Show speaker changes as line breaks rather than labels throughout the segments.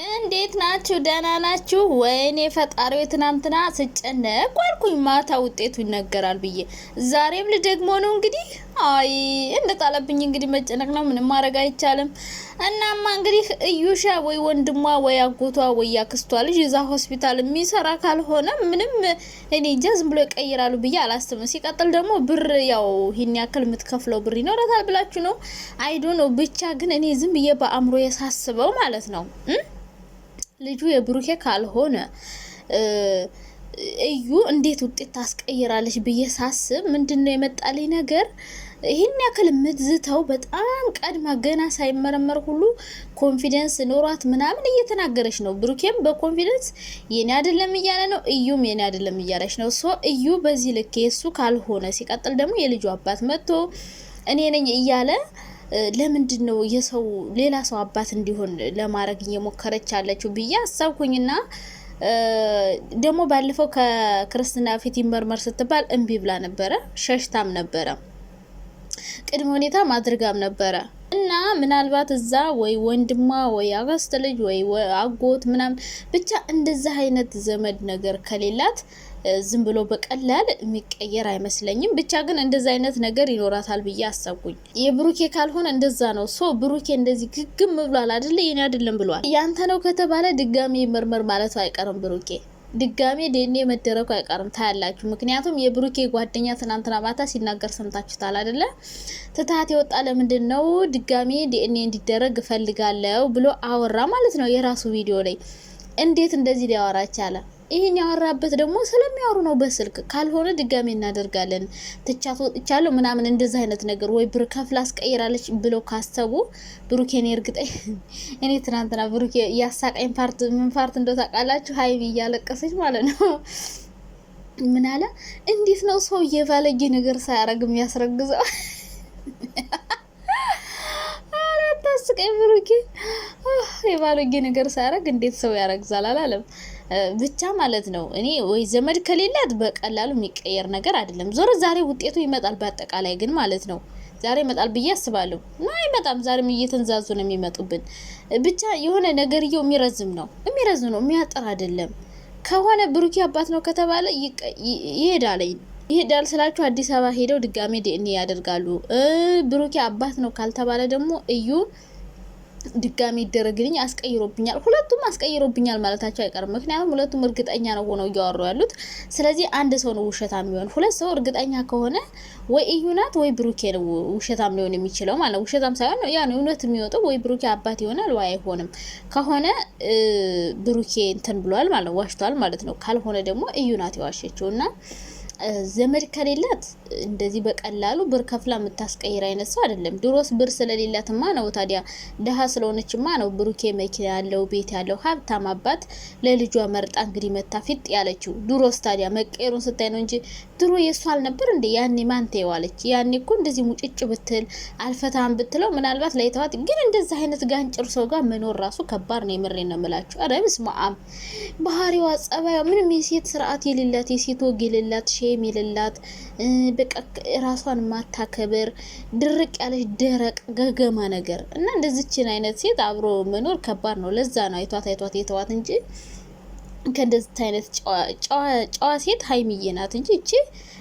እንዴት ናችሁ? ደህና ናችሁ? ወይኔ ፈጣሪው ትናንትና ስጨነቅ ዋልኩኝ ማታ ውጤቱ ይነገራል ብዬ ዛሬም ልደግሞ ነው እንግዲህ አይ እንደጣለብኝ እንግዲህ መጨነቅ ነው። ምንም ማድረግ አይቻልም። እናማ እንግዲህ እዩሻ ወይ ወንድሟ ወይ አጎቷ ወይ ያክስቷ ልጅ እዛ ሆስፒታል የሚሰራ ካልሆነ ምንም እኔ እንጃ ዝም ብሎ ይቀይራሉ ብዬ አላስብም። ሲቀጥል ደግሞ ብር ያው ይሄን ያክል የምትከፍለው ብር ይኖራታል ብላችሁ ነው አይዶ ነው። ብቻ ግን እኔ ዝም ብዬ በአእምሮ የሳስበው ማለት ነው ልጁ የብሩኬ ካልሆነ እዩ እንዴት ውጤት ታስቀይራለች ብዬ ሳስብ ምንድነው የመጣልኝ ነገር ይሄን ያክል ምትዝተው በጣም ቀድማ ገና ሳይመረመር ሁሉ ኮንፊደንስ ኖሯት ምናምን እየተናገረች ነው። ብሩኬም በኮንፊደንስ የኔ አይደለም እያለ ነው፣ እዩም የኔ አይደለም እያለች ነው። ሶ እዩ በዚህ ልክ የሱ ካልሆነ ሲቀጥል ደግሞ የልጁ አባት መጥቶ እኔ ነኝ እያለ ለምንድን ነው የሰው ሌላ ሰው አባት እንዲሆን ለማድረግ እየሞከረች ያለችው ብዬ አሰብኩኝና ደግሞ ባለፈው ከክርስትና ፊት ይመርመር ስትባል እምቢ ብላ ነበረ፣ ሸሽታም ነበረ፣ ቅድመ ሁኔታ ማድረጋም ነበረ እና ምናልባት እዛ ወይ ወንድሟ ወይ አክስት ልጅ ወይ አጎት ምናምን ብቻ እንደዛ አይነት ዘመድ ነገር ከሌላት ዝም ብሎ በቀላል የሚቀየር አይመስለኝም። ብቻ ግን እንደዛ አይነት ነገር ይኖራታል ብዬ አሰብኩኝ። የብሩኬ ካልሆነ እንደዛ ነው። ሶ ብሩኬ እንደዚህ ግግም ብሏል አይደለ? የኔ አይደለም ብሏል። ያንተ ነው ከተባለ ድጋሚ መርመር ማለቱ አይቀርም። ብሩኬ ድጋሚ ዲኤንኤ መደረጉ አይቀርም ታያላችሁ። ምክንያቱም የብሩኬ ጓደኛ ትናንትና ማታ ሲናገር ሰምታችሁታል አይደለ? ትታት የወጣ ለምንድን ነው ድጋሚ ዲኤንኤ እንዲደረግ እፈልጋለሁ ብሎ አወራ ማለት ነው የራሱ ቪዲዮ ላይ። እንዴት እንደዚህ ሊያወራ ቻለ? ይሄን ያወራበት ደግሞ ስለሚያወሩ ነው በስልክ። ካልሆነ ድጋሚ እናደርጋለን ትቻት ወጥቻለሁ ምናምን እንደዛ አይነት ነገር ወይ ብር ከፍላ አስቀይራለች ብሎ ካሰቡ ብሩኬን እርግጠኝ እኔ ትናንትና ብሩኬ ያሳቀኝ ፓርት ምን ፓርት እንደው ታውቃላችሁ? ሀይሚ እያለቀሰች ማለት ነው። ምን አለ እንዴት ነው ሰው የባለጌ ነገር ሳያረግ የሚያስረግዘው? ታስቀኝ ብሩኬ የባለጌ ነገር ሳያረግ እንዴት ሰው ያረግዛል አላለም። ብቻ ማለት ነው እኔ ወይ ዘመድ ከሌላት በቀላሉ የሚቀየር ነገር አይደለም። ዞሮ ዛሬ ውጤቱ ይመጣል። በአጠቃላይ ግን ማለት ነው ዛሬ ይመጣል ብዬ አስባለሁ። አይመጣም፣ ዛሬም እየተንዛዙ ነው የሚመጡብን። ብቻ የሆነ ነገርየው የሚረዝም ነው የሚያጠር አይደለም። ከሆነ ብሩኬ አባት ነው ከተባለ ይሄዳል ስላችሁ አዲስ አበባ ሄደው ድጋሜ ዲኤንኤ ያደርጋሉ። ብሩኬ አባት ነው ካልተባለ ደግሞ እዩ ድጋሚ ይደረግልኝ አስቀይሮብኛል፣ ሁለቱም አስቀይሮብኛል ማለታቸው አይቀርም። ምክንያቱም ሁለቱም እርግጠኛ ነው ሆነው እያወሩ ያሉት። ስለዚህ አንድ ሰው ነው ውሸታም የሚሆን። ሁለት ሰው እርግጠኛ ከሆነ ወይ እዩ ናት ወይ ብሩኬ ነው ውሸታም ሊሆን የሚችለው ማለት ነው። ውሸታም ሳይሆን ያ ነው እውነት የሚወጣው። ወይ ብሩኬ አባት ይሆናል ወይ አይሆንም። ከሆነ ብሩኬ እንትን ብሏል ማለት ነው፣ ዋሽቷል ማለት ነው። ካልሆነ ደግሞ እዩ ናት የዋሸችውና ዘመድ ከሌላት እንደዚህ በቀላሉ ብር ከፍላ የምታስቀይር አይነት ሰው አይደለም። ድሮስ ብር ስለሌላትማ ነው ታዲያ ደሃ ስለሆነችማ ነው ብሩኬ መኪና ያለው ቤት ያለው ሀብታም አባት ለልጇ መርጣ እንግዲህ መታፊጥ ያለችው። ድሮስ ታዲያ መቀየሩን ስታይ ነው እንጂ ድሮ የሷ አልነበር እንዴ? ያኔ ማንተ ይዋለች። ያኔ እኮ እንደዚህ ሙጭጭ ብትል አልፈታም ብትለው ምናልባት ላይተዋት። ግን እንደዛ አይነት ጋንጭር ሰው ጋር መኖር ራሱ ከባድ ነው። የምሬን ነው የምላችሁ። አረ በስመአብ ባህሪዋ ጸባዩ ምንም የሴት ስርዓት የሌላት የሴት ወግ የሌላት ሼም የሌላት በቃ ራሷን ማታከበር ድርቅ ያለች ደረቅ ገገማ ነገር እና እንደዚችን አይነት ሴት አብሮ መኖር ከባድ ነው። ለዛ ነው አይቷት የተዋት እንጂ ከእንደዚህ አይነት ጨዋ ሴት ሀይሚዬ ናት እንጂ እቺ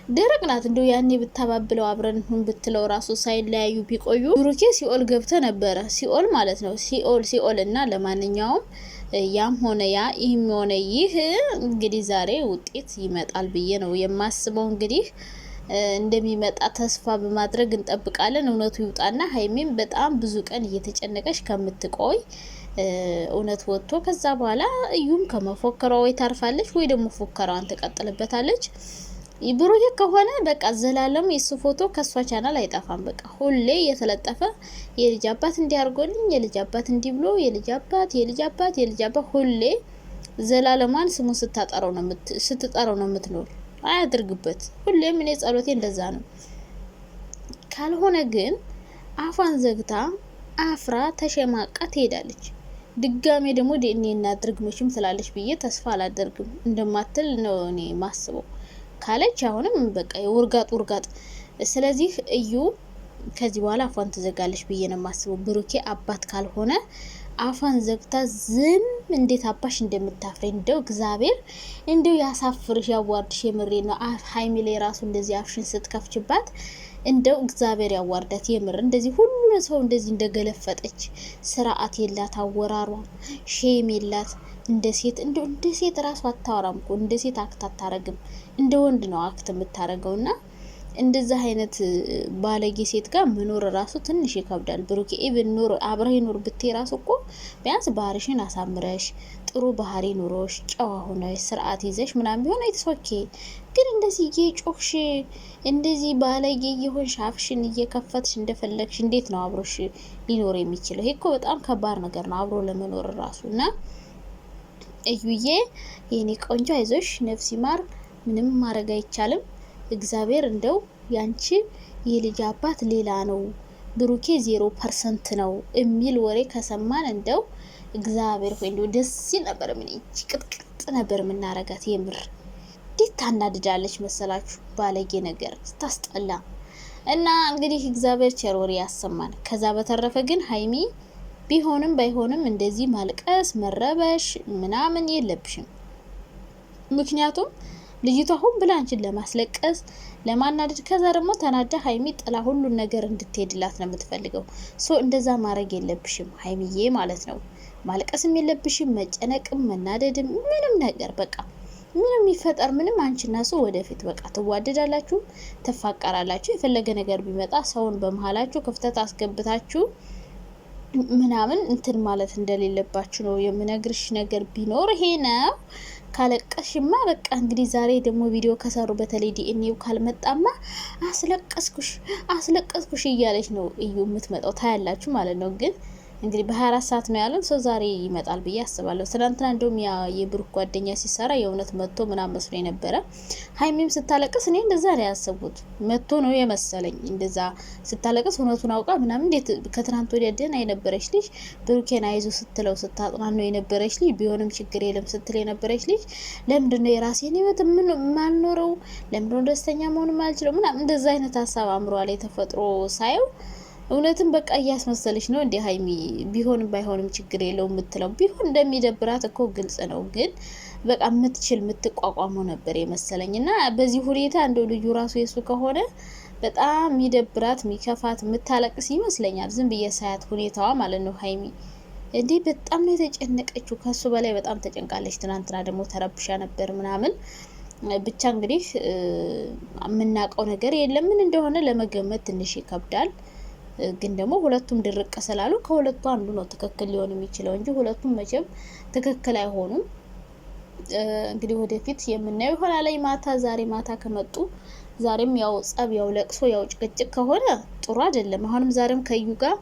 ደረቅ ናት። እንደው ያኔ ብታባብለው አብረን ሁን ብትለው ራሱ ሳይለያዩ ቢቆዩ ብሩኬ ሲኦል ገብተ ነበረ። ሲኦል ማለት ነው ሲኦል እና ለማንኛውም ያም ሆነ ያ ይህም ሆነ ይህ እንግዲህ ዛሬ ውጤት ይመጣል ብዬ ነው የማስበው። እንግዲህ እንደሚመጣ ተስፋ በማድረግ እንጠብቃለን። እውነቱ ይውጣና ሀይሚም በጣም ብዙ ቀን እየተጨነቀች ከምትቆይ እውነት ወጥቶ ከዛ በኋላ እዩም ከመፎከሯ ወይ ታርፋለች ወይ ደግሞ ፎከራዋን ትቀጥልበታለች። ብሩኬ ከሆነ በቃ ዘላለም የሱ ፎቶ ከሷ ቻናል አይጠፋም። በቃ ሁሌ የተለጠፈ የልጅ አባት እንዲያርጎልኝ የልጅ አባት እንዲ ብሎ የልጅ አባት ሁሌ ዘላለማን ስሙ ስትጠራው ነው የምትኖር። አያድርግበት። ሁሌም እኔ ጸሎቴ እንደዛ ነው። ካልሆነ ግን አፏን ዘግታ አፍራ ተሸማቃ ትሄዳለች። ድጋሜ ደግሞ ዲኤንኤ እናድርግ መቼም ስላለች ብዬ ተስፋ አላደርግም። እንደማትል ነው እኔ ማስበው። ካለች አሁንም በቃ ውርጋጥ። ስለዚህ እዩ ከዚህ በኋላ አፏን ትዘጋለች ብዬ ነው የማስበው። ብሩኬ አባት ካልሆነ አፏን ዘግታ ዝም እንዴት አባሽ እንደምታፍሪ እንደው እግዚአብሔር እንደው ያሳፍርሽ ያዋርድሽ። የምሬ ነው። ሀይሚ ላይ ራሱ እንደዚህ አፍሽን ስትከፍችባት እንደው እግዚአብሔር ያዋርዳት። የምር እንደዚህ ሁሉ ሰው እንደዚህ እንደገለፈጠች ስርዓት የላት አወራሯ ሼም የላት። እንደ ሴት እንደው እንደ ሴት ራሱ አታወራም እኮ እንደ ሴት አክት አታረግም። እንደ ወንድ ነው አክት የምታረገውና እንደዛ አይነት ባለጌ ሴት ጋር መኖር ራሱ ትንሽ ይከብዳል። ብሩኬ ኢቭን ኑር አብረህ ኑር ብትይ ራሱ እኮ ቢያንስ ባህሪሽን አሳምረሽ ጥሩ ባህሪ ኑሮሽ ጨዋ ሆነሽ ስርዓት ይዘሽ ምናምን ቢሆን አይተሶኬ። ግን እንደዚህ እየጮክሽ እንደዚህ ባለጌ የሆንሽ አፍሽን እየከፈትሽ እንደፈለግሽ እንዴት ነው አብሮሽ ሊኖር የሚችለው? ይሄ እኮ በጣም ከባድ ነገር ነው አብሮ ለመኖር ራሱ። እና እዩዬ የኔ ቆንጆ አይዞሽ፣ ነፍስ ይማር፣ ምንም ማድረግ አይቻልም። እግዚአብሔር እንደው ያንቺ የልጅ አባት ሌላ ነው ብሩኬ 0% ነው የሚል ወሬ ከሰማን እንደው እግዚአብሔር ሆይ እንደው ደስ ይል ነበር። ምን ቅጥቅጥ ነበር የምናረጋት። የምር እንዴት ታናድዳለች መሰላችሁ! ባለጌ ነገር ስታስጠላ። እና እንግዲህ እግዚአብሔር ቸር ወሬ ያሰማን። ከዛ በተረፈ ግን ሀይሚ ቢሆንም ባይሆንም እንደዚህ ማልቀስ መረበሽ ምናምን የለብሽም። ምክንያቱም ልጅቷ ሁን ብላ አንቺን ለማስለቀስ ለማናደድ፣ ከዛ ደግሞ ተናዳ ሀይሚ ጥላ ሁሉን ነገር እንድትሄድላት ነው የምትፈልገው። እንደዛ ማድረግ የለብሽም ሀይሚዬ ማለት ነው። ማልቀስም የለብሽም መጨነቅም መናደድም ምንም ነገር በቃ ምንም ይፈጠር ምንም አንቺና እሱ ወደፊት በቃ ትዋደዳላችሁ፣ ትፋቀራላችሁ። የፈለገ ነገር ቢመጣ ሰውን በመሀላችሁ ክፍተት አስገብታችሁ ምናምን እንትን ማለት እንደሌለባችሁ ነው የምነግርሽ። ነገር ቢኖር ይሄ ነው። ካለቀሽማ በቃ እንግዲህ ዛሬ ደግሞ ቪዲዮ ከሰሩ በተለይ ዲኤንኤው ካልመጣማ አስለቀስኩሽ እያለች ነው እዩ የምትመጣው ታያላችሁ ማለት ነው። ግን እንግዲህ በ24 ሰዓት ነው ያለው ሰው ዛሬ ይመጣል ብዬ አስባለሁ። ትናንትና እንደውም ያ የብሩክ ጓደኛ ሲሰራ የእውነት መጥቶ ምናምን መስሎ የነበረ ሀይሚም ስታለቅስ እኔ እንደዛ ነው ያሰቡት። መጥቶ ነው የመሰለኝ እንደዛ ስታለቅስ እውነቱን አውቃ ምናምን። እንዴት ከትናንት ወዲያ ደህና የነበረች ልጅ ብሩኬን አይዞ ስትለው ስታጥናን ነው የነበረች ልጅ ቢሆንም ችግር የለም ስትል የነበረች ልጅ ለምንድነው የራሴን ህይወት ምን ማልኖረው ለምንድነው ደስተኛ መሆን ማልችለው ምናምን እንደዛ አይነት ሀሳብ አምሯ ላይ ተፈጥሮ ሳየው እውነትም በቃ እያስመሰለች ነው እንዴ ሀይሚ። ቢሆንም ባይሆንም ችግር የለው የምትለው ቢሆን እንደሚደብራት እኮ ግልጽ ነው። ግን በቃ የምትቋቋመው ነበር የመሰለኝ። እና በዚህ ሁኔታ እንደው ልጁ ራሱ የሱ ከሆነ በጣም የሚደብራት የሚከፋት የምታለቅስ ይመስለኛል። ዝም ብዬ ሳያት ሁኔታዋ ማለት ነው። ሀይሚ እንዴ በጣም ነው የተጨነቀችው፣ ከሱ በላይ በጣም ተጨንቃለች። ትናንትና ደግሞ ተረብሻ ነበር ምናምን። ብቻ እንግዲህ የምናውቀው ነገር የለም ምን እንደሆነ ለመገመት ትንሽ ይከብዳል። ግን ደግሞ ሁለቱም ድርቅ ስላሉ ከሁለቱ አንዱ ነው ትክክል ሊሆን የሚችለው እንጂ ሁለቱም መቼም ትክክል አይሆኑም። እንግዲህ ወደፊት የምናየው ይሆናል። ዛሬ ማታ ከመጡ ዛሬም ያው ጸብ ያው ለቅሶ ያው ጭቅጭቅ ከሆነ ጥሩ አይደለም። አሁንም ዛሬም ከዩ ጋር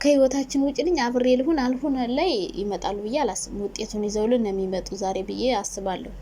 ከህይወታችን ውጭ ልኝ አብሬ ልሁን አልሁን ላይ ይመጣሉ ብዬ አላስብም። ውጤቱን ይዘውልን ነው የሚመጡ ዛሬ ብዬ አስባለሁ።